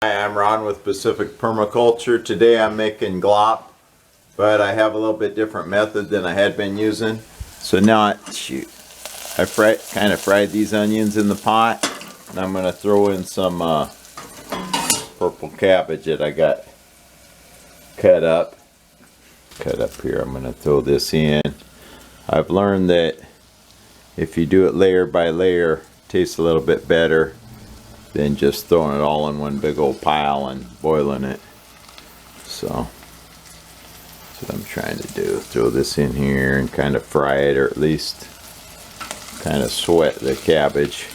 Hi, I'm Ron with Pacific Permaculture. Today I'm making glop, but I have a little bit different method than I had been using. So now I kind of fried these onions in the pot, and I'm going to throw in some purple cabbage that I got cut up here. I'm going to throw this in. I've learned that if you do it layer by layer, it tastes a little bit better than just throwing it all in one big old pile and boiling it. So that's what I'm trying to do. Throw this in here and kind of fry it, or at least kind of sweat the cabbage.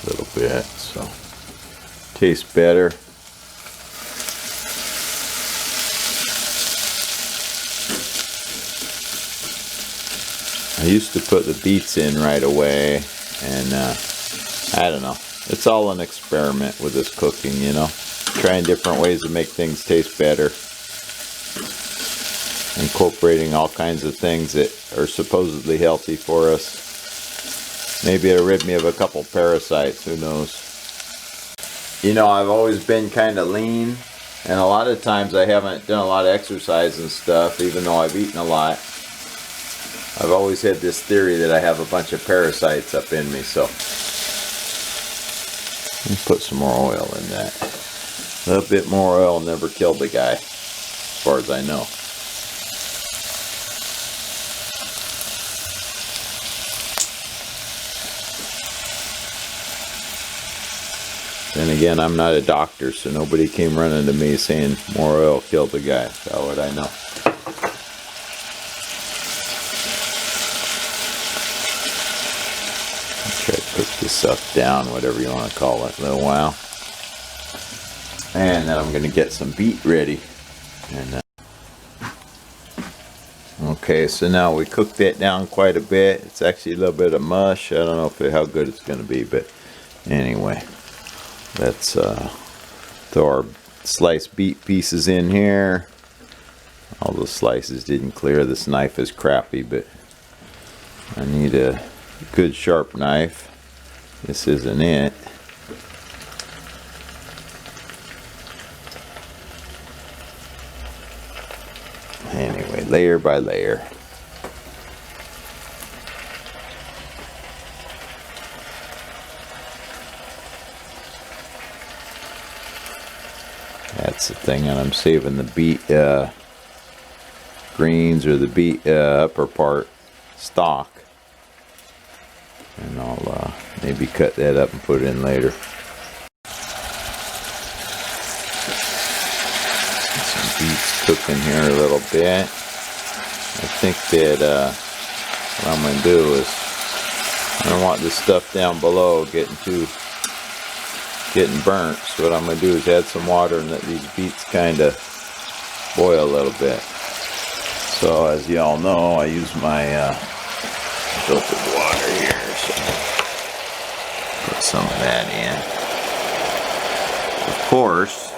A little bit, so tastes better. I used to put the beets in right away, and I don't know. It's all an experiment with this cooking, you know. Trying different ways to make things taste better. Incorporating all kinds of things that are supposedly healthy for us. Maybe it'll rid me of a couple parasites, who knows. You know, I've always been kind of lean, and a lot of times I haven't done a lot of exercise and stuff, even though I've eaten a lot. I've always had this theory that I have a bunch of parasites up in me, so let me put some more oil in that. A little bit more oil never killed the guy, as far as I know. Then again, I'm not a doctor, so nobody came running to me saying more oil killed the guy. How would I know? Try to cook this stuff down, whatever you want to call it, in a little while. And then I'm going to get some beet ready. And okay, so now we cooked that down quite a bit. It's actually a little bit of mush. I don't know how good it's going to be, but anyway, let's throw our sliced beet pieces in here. All the slices didn't clear. This knife is crappy, but I need a good sharp knife. This isn't it. Anyway, layer by layer. That's the thing, and I'm saving the beet greens, or the beet upper part stalk. And I'll maybe cut that up and put it in later. Some beets cooking here a little bit. I think that what I'm going to do is, I don't want this stuff down below getting burnt. So what I'm going to do is add some water and let these beets kind of boil a little bit. So as you all know, I use my filtered water here. So put some of that in. Of course,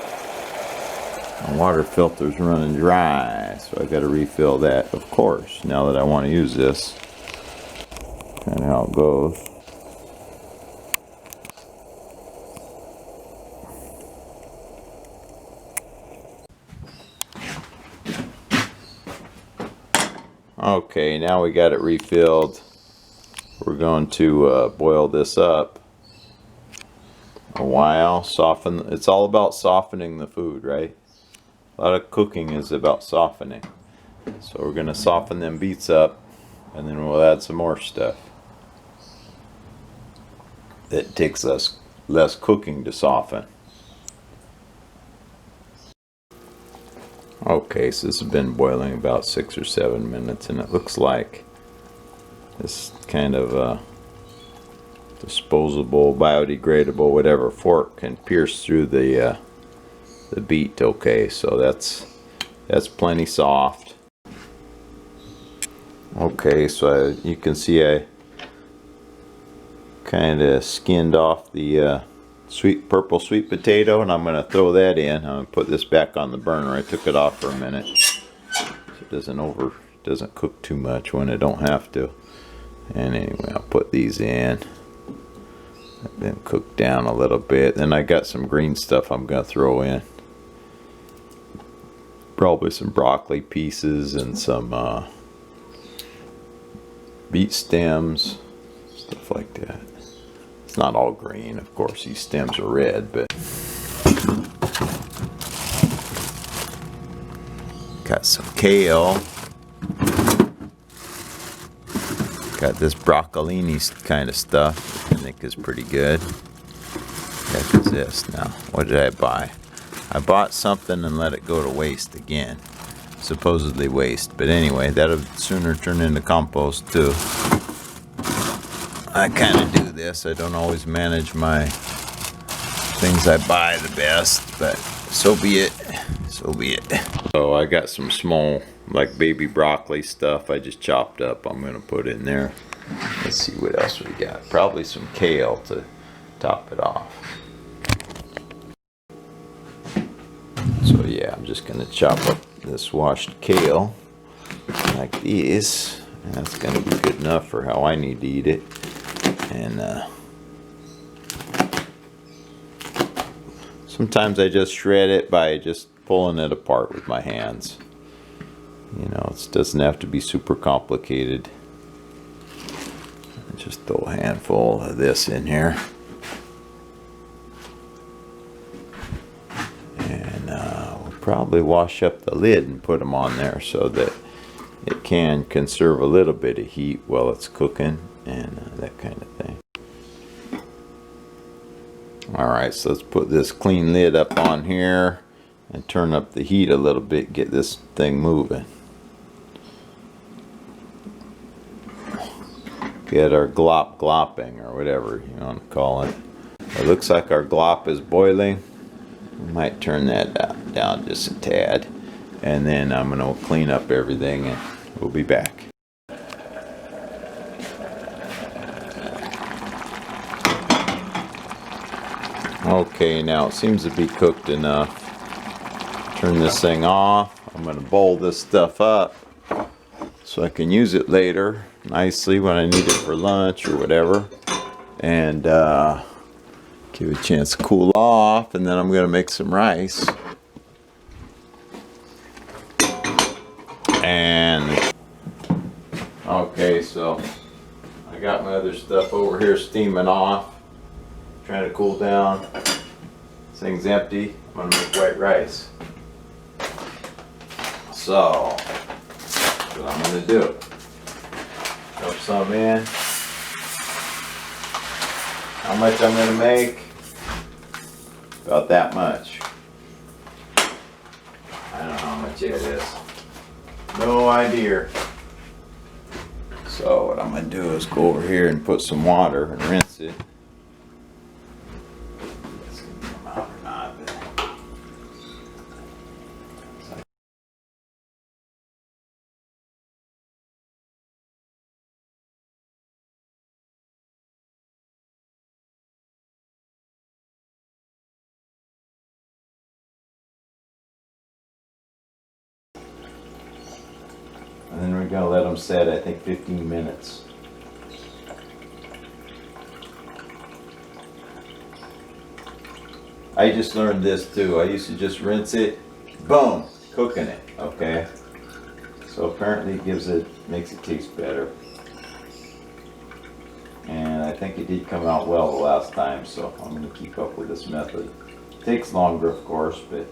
my water filter's running dry, so I got to refill that, of course, now that I want to use this. Kind of how it goes. Okay, now we got it refilled. We're going to boil this up a while. Soften. It's all about softening the food, right? A lot of cooking is about softening. So we're going to soften them beets up, and then we'll add some more stuff. That takes us less cooking to soften. Okay, so this has been boiling about 6 or 7 minutes, and it looks like this kind of disposable, biodegradable, whatever fork can pierce through the beet. Okay, so that's plenty soft. Okay, so you can see I kind of skinned off the purple sweet potato, and I'm going to throw that in. I'm going to put this back on the burner. I took it off for a minute so it doesn't Doesn't cook too much when it don't have to. And anyway, I'll put these in. Let them cook down a little bit. Then I got some green stuff I'm gonna throw in. Probably some broccoli pieces and some beet stems, stuff like that. It's not all green, of course. These stems are red, but got some kale. Got this broccolini kind of stuff. I think is pretty good. What the heck is this now? What did I buy? I bought something and let it go to waste again. Supposedly waste, but anyway, that'll sooner turn into compost too. I kind of do this. I don't always manage my things I buy the best, but so be it. So be it. So I got some small, like baby broccoli stuff I just chopped up. I'm gonna put in there. Let's see what else we got. Probably some kale to top it off. So yeah, I'm just gonna chop up this washed kale like this. And that's gonna be good enough for how I need to eat it. And sometimes I just shred it by just pulling it apart with my hands. You know, it doesn't have to be super complicated. Just throw a handful of this in here. And we'll probably wash up the lid and put them on there so that it can conserve a little bit of heat while it's cooking and that kind of thing. Alright, so let's put this clean lid up on here and turn up the heat a little bit, get this thing moving. Get our glop glopping, or whatever you want to call it. It looks like our glop is boiling. We might turn that down just a tad. And then I'm going to clean up everything and we'll be back. Okay, now it seems to be cooked enough. Turn this thing off. I'm going to bowl this stuff up so I can use it later nicely when I need it for lunch or whatever. And give it a chance to cool off, and then I'm going to make some rice. And okay, so I got my other stuff over here steaming off, trying to cool down. This thing's empty. I'm going to make white rice. So that's what I'm going to do. Dump some in. How much I'm going to make? About that much. I don't know how much it is. No idea. So what I'm going to do is go over here and put some water and rinse it. It's going to come out or not. And then we're going to let them set, I think, 15 minutes. I just learned this too. I used to just rinse it, boom, cooking it, okay? So apparently it makes it taste better. And I think it did come out well the last time, so I'm going to keep up with this method. It takes longer, of course, but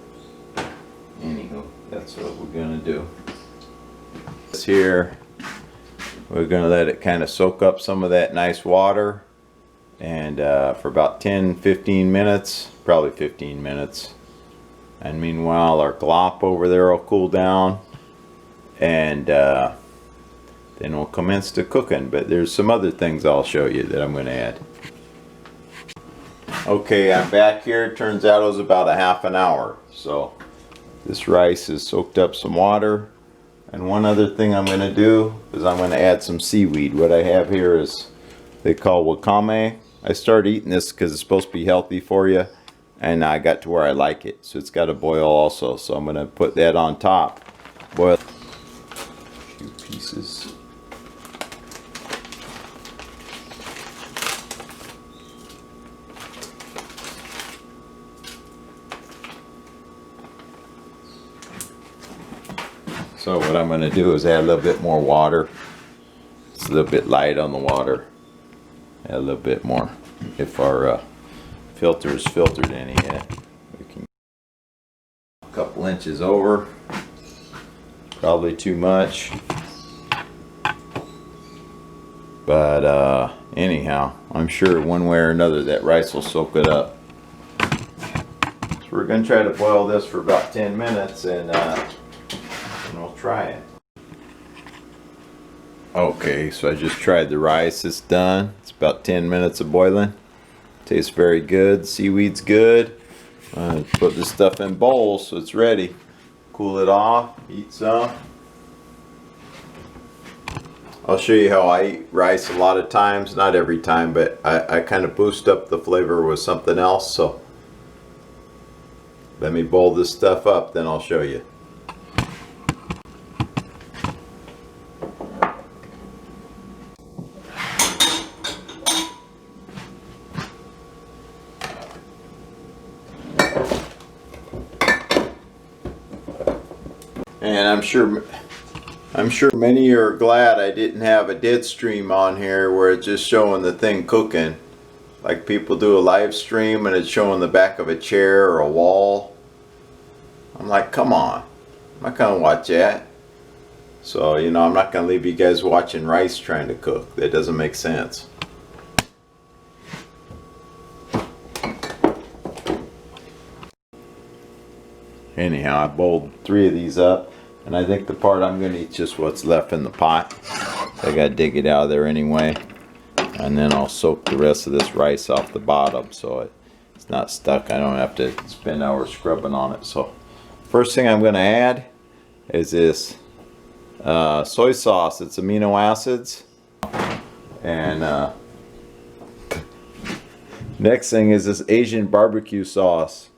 anywho, that's what we're going to do. Here we're going to let it kind of soak up some of that nice water, and for about 10-15 minutes, probably 15 minutes. And meanwhile our glop over there will cool down, and then we'll commence to cooking. But there's some other things I'll show you that I'm going to add. Okay, I'm back here. It turns out it was about a half an hour. So this rice has soaked up some water. And one other thing I'm going to do is I'm going to add some seaweed. What I have here is they call wakame. I started eating this because it's supposed to be healthy for you, and I got to where I like it. So it's got to boil also. So I'm going to put that on top. Boil. pieces. So what I'm going to do is add a little bit more water. It's a little bit light on the water. Add a little bit more. If our filter is filtered any yet, we can a couple inches over. Probably too much. But anyhow, I'm sure one way or another that rice will soak it up. So we're going to try to boil this for about 10 minutes and we'll try it. Okay, so I just tried the rice. It's done. It's about 10 minutes of boiling. Tastes very good. Seaweed's good. Put this stuff in bowls so it's ready. Cool it off. Eat some. I'll show you how I eat rice a lot of times. Not every time, but I kind of boost up the flavor with something else. So let me bowl this stuff up, then I'll show you. And I'm sure many are glad I didn't have a dead stream on here where it's just showing the thing cooking. Like people do a live stream and it's showing the back of a chair or a wall. I'm like, come on. I'm not gonna watch that. So, you know, I'm not gonna leave you guys watching rice trying to cook. That doesn't make sense. Anyhow, I bowled 3 of these up, and I think the part I'm going to eat is just what's left in the pot. So I got to dig it out of there anyway, and then I'll soak the rest of this rice off the bottom so it's not stuck. I don't have to spend hours scrubbing on it. So first thing I'm going to add is this soy sauce. It's amino acids. And next thing is this Asian barbecue sauce.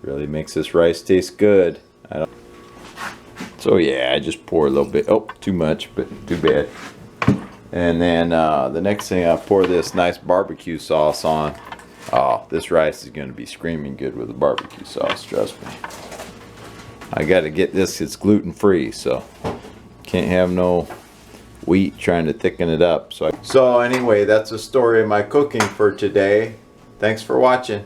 Really makes this rice taste good. So yeah, I just pour a little bit. Oh, too much, but too bad. And then the next thing, I pour this nice barbecue sauce on. Oh, this rice is going to be screaming good with the barbecue sauce, trust me. I got to get this, it's gluten free, so can't have no wheat trying to thicken it up. So anyway, that's the story of my cooking for today. Thanks for watching.